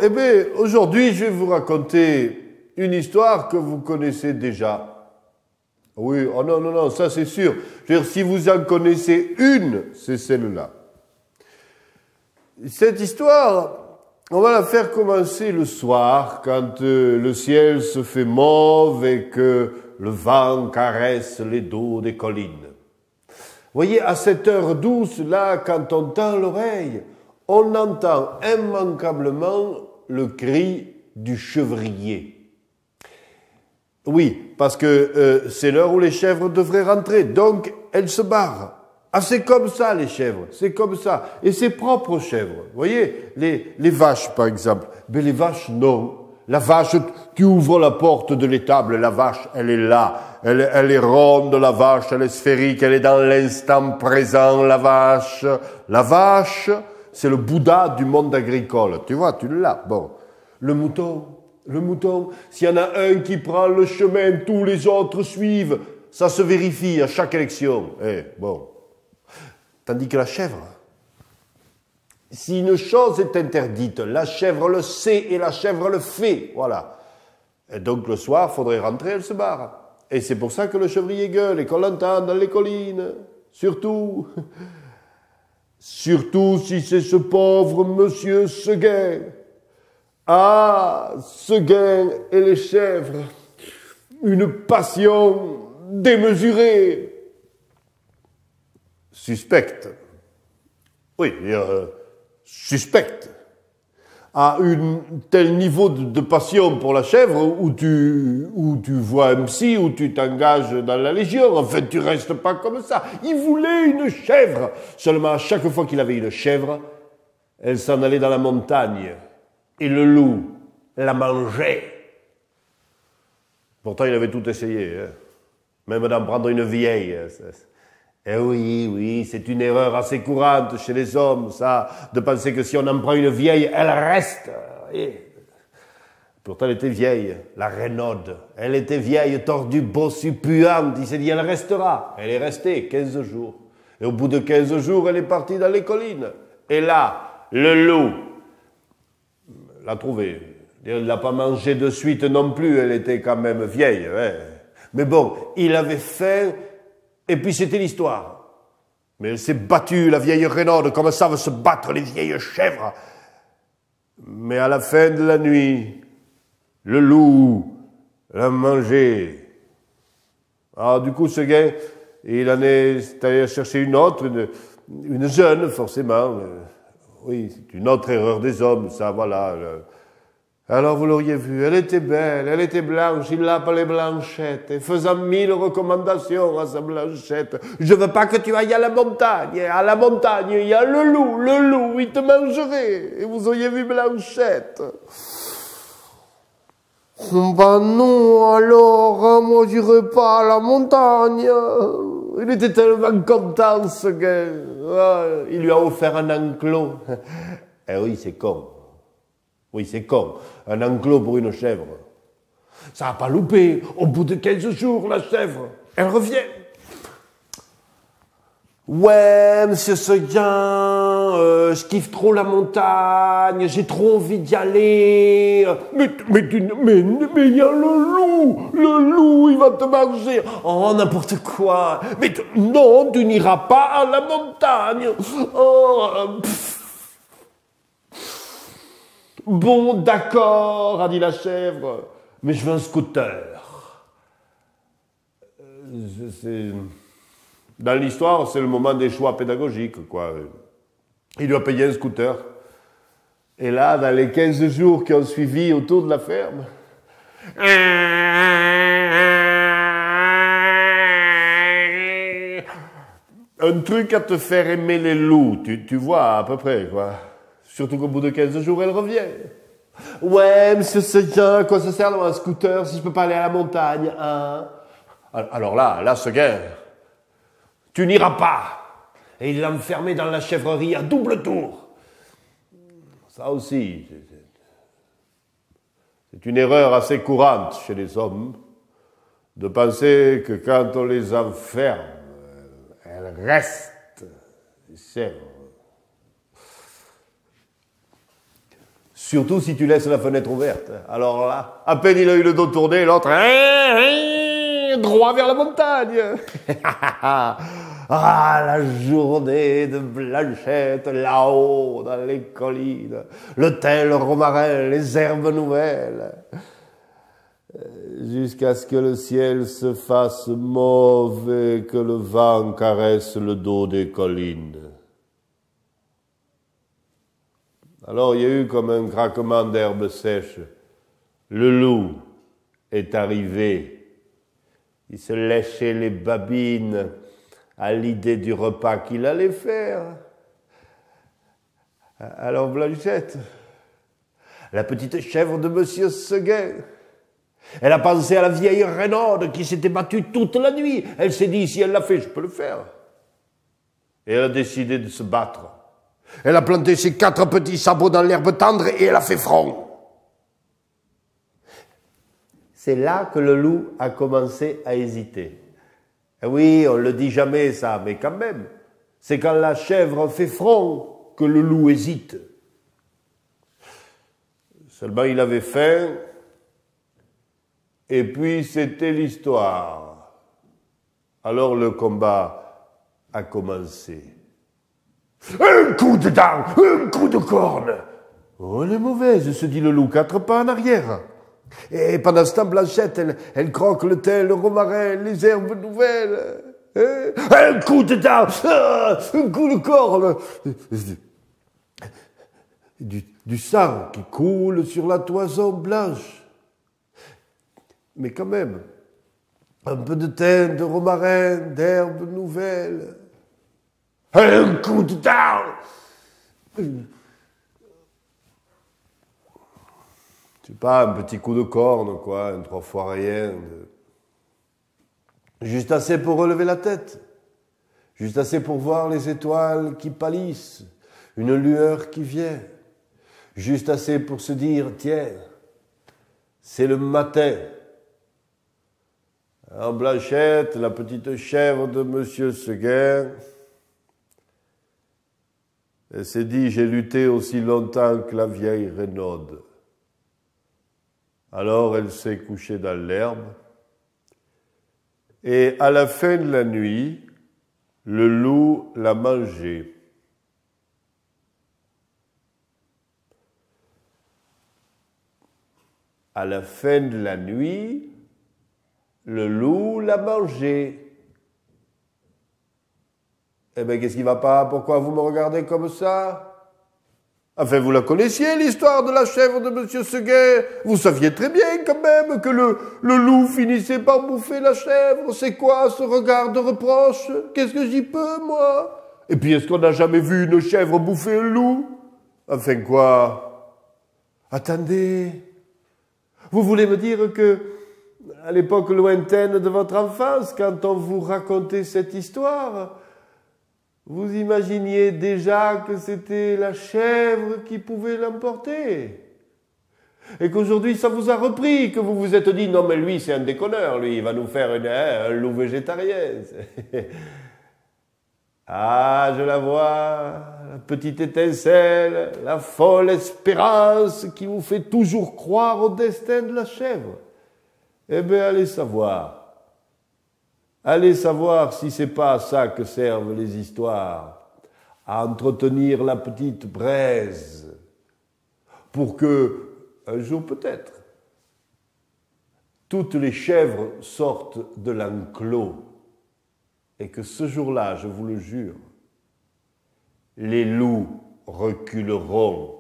eh bien, aujourd'hui, je vais vous raconter une histoire que vous connaissez déjà. Oui, oh non, non, non, ça c'est sûr. Je veux dire, si vous en connaissez une, c'est celle-là. Cette histoire, on va la faire commencer le soir, quand le ciel se fait mauve et que le vent caresse les dos des collines. Vous voyez, à cette heure douce, là, quand on tend l'oreille, on entend immanquablement le cri du chevrier. Oui, parce que c'est l'heure où les chèvres devraient rentrer, donc elles se barrent. Ah, c'est comme ça, les chèvres, c'est comme ça. Et c'est propre aux chèvres. Vous voyez, les vaches, par exemple. Mais les vaches, non. La vache, tu ouvres la porte de l'étable, la vache, elle est là. Elle est ronde, la vache, elle est sphérique, elle est dans l'instant présent, la vache. La vache, c'est le Bouddha du monde agricole. Tu vois, tu l'as. Bon. Le mouton, s'il y en a un qui prend le chemin, tous les autres suivent. Ça se vérifie à chaque élection. Bon. Tandis que la chèvre, si une chose est interdite, la chèvre le sait et la chèvre le fait. Voilà. Et donc le soir, il faudrait rentrer, elle se barre. Et c'est pour ça que le chevrier gueule et qu'on l'entend dans les collines. Surtout si c'est ce pauvre monsieur Seguin. Ah, Seguin et les chèvres. Une passion démesurée. Suspecte. Oui, suspecte. À un tel niveau de passion pour la chèvre où tu vois un psy, où tu t'engages dans la Légion. Enfin, tu restes pas comme ça. Il voulait une chèvre. Seulement, à chaque fois qu'il avait une chèvre, elle s'en allait dans la montagne. Et le loup la mangeait. Pourtant, il avait tout essayé. Hein. Même d'en prendre une vieille. Eh oui, c'est une erreur assez courante chez les hommes, ça, de penser que si on en prend une vieille, elle reste. Et pourtant, elle était vieille, la Renaud. Elle était vieille, tordue, bossue, puante. Il s'est dit, elle restera. Elle est restée 15 jours. Et au bout de 15 jours, elle est partie dans les collines. Et là, le loup l'a trouvée. Il ne l'a pas mangée de suite non plus, elle était quand même vieille. Hein. Mais bon, il avait faim. Et puis c'était l'histoire. Mais elle s'est battue, la vieille Renaud, comme savent se battre les vieilles chèvres. Mais à la fin de la nuit, le loup l'a mangée. Alors du coup, ce gars, il en est allé chercher une autre, une jeune, forcément. Oui, c'est une autre erreur des hommes, ça, voilà. Alors vous l'auriez vu, elle était belle, elle était blanche, il l'appelait Blanchette, et faisant 1000 recommandations à sa Blanchette. Je veux pas que tu ailles à la montagne, il y a le loup, il te mangerait, et vous auriez vu Blanchette. Ben non, alors, moi j'irai pas à la montagne. Il était tellement content, ce gars. Ah, il lui a offert un enclos. Eh oui, c'est con. Oui, c'est con. Un enclos pour une chèvre. Ça n'a pas loupé. Au bout de 15 jours, la chèvre, elle revient. Ouais, monsieur Seguin, je kiffe trop la montagne, j'ai trop envie d'y aller. Mais il y a le loup, il va te manger. Oh, n'importe quoi. Mais non, tu n'iras pas à la montagne. Oh, Bon, d'accord, a dit la chèvre, mais je veux un scooter. Dans l'histoire, c'est le moment des choix pédagogiques, quoi. Il doit payer un scooter. Et là, dans les 15 jours qui ont suivi autour de la ferme, un truc à te faire aimer les loups, tu vois à peu près, quoi. Surtout qu'au bout de 15 jours, elle revient. Ouais, monsieur Seguin, à quoi ça sert d'avoir un scooter si je peux pas aller à la montagne, hein? Alors là, Seguin, tu n'iras pas. Et il l'a enfermé dans la chèvrerie à double tour. Ça aussi, c'est une erreur assez courante chez les hommes de penser que quand on les enferme, elles restent, les chèvres. Surtout si tu laisses la fenêtre ouverte. Alors là, à peine il a eu le dos tourné, l'autre, droit vers la montagne. Ah, la journée de Blanchette, là-haut, dans les collines, le thym, le romarin, les herbes nouvelles. Jusqu'à ce que le ciel se fasse mauve et que le vent caresse le dos des collines. Alors il y a eu comme un craquement d'herbe sèche. Le loup est arrivé. Il se léchait les babines à l'idée du repas qu'il allait faire. Alors Blanchette, la petite chèvre de Monsieur Seguin, elle a pensé à la vieille Renaud qui s'était battue toute la nuit. Elle s'est dit, si elle l'a fait, je peux le faire. Et elle a décidé de se battre. Elle a planté ses 4 petits sabots dans l'herbe tendre et elle a fait front. C'est là que le loup a commencé à hésiter. Et oui, on ne le dit jamais ça, mais quand même, c'est quand la chèvre fait front que le loup hésite. Seulement il avait faim. Et puis c'était l'histoire. Alors le combat a commencé. Un coup de dent, un coup de corne. Oh, elle est mauvaise, se dit le loup, 4 pas en arrière. Et pendant ce temps, Blanchette, elle croque le thym, le romarin, les herbes nouvelles. Un coup de dent, un coup de corne. Du sang qui coule sur la toison blanche. Mais quand même, un peu de thym, de romarin, d'herbes nouvelles. Un coup de dent. C'est pas un petit coup de corne, quoi, un 3 fois rien. Juste assez pour relever la tête. Juste assez pour voir les étoiles qui pâlissent, une lueur qui vient. Juste assez pour se dire, tiens, c'est le matin. Alors Blanchette, la petite chèvre de Monsieur Seguin, elle s'est dit, j'ai lutté aussi longtemps que la vieille Renaud. Alors elle s'est couchée dans l'herbe, et à la fin de la nuit, le loup l'a mangée. À la fin de la nuit, le loup l'a mangée. Eh bien, qu'est-ce qui va pas? Pourquoi vous me regardez comme ça? Enfin, vous la connaissiez, l'histoire de la chèvre de Monsieur Seguin. Vous saviez très bien, quand même, que le loup finissait par bouffer la chèvre. C'est quoi, ce regard de reproche? Qu'est-ce que j'y peux, moi? Et puis, est-ce qu'on n'a jamais vu une chèvre bouffer un loup? Enfin, quoi? Attendez. Vous voulez me dire que, à l'époque lointaine de votre enfance, quand on vous racontait cette histoire, vous imaginiez déjà que c'était la chèvre qui pouvait l'emporter. Et qu'aujourd'hui, ça vous a repris, que vous vous êtes dit, non mais lui, c'est un déconneur, lui, il va nous faire un loup végétarien. Ah, je la vois, la petite étincelle, la folle espérance qui vous fait toujours croire au destin de la chèvre. Eh bien, allez savoir. Allez savoir si c'est pas à ça que servent les histoires, à entretenir la petite braise, pour que, un jour peut-être, toutes les chèvres sortent de l'enclos, et que ce jour-là, je vous le jure, les loups reculeront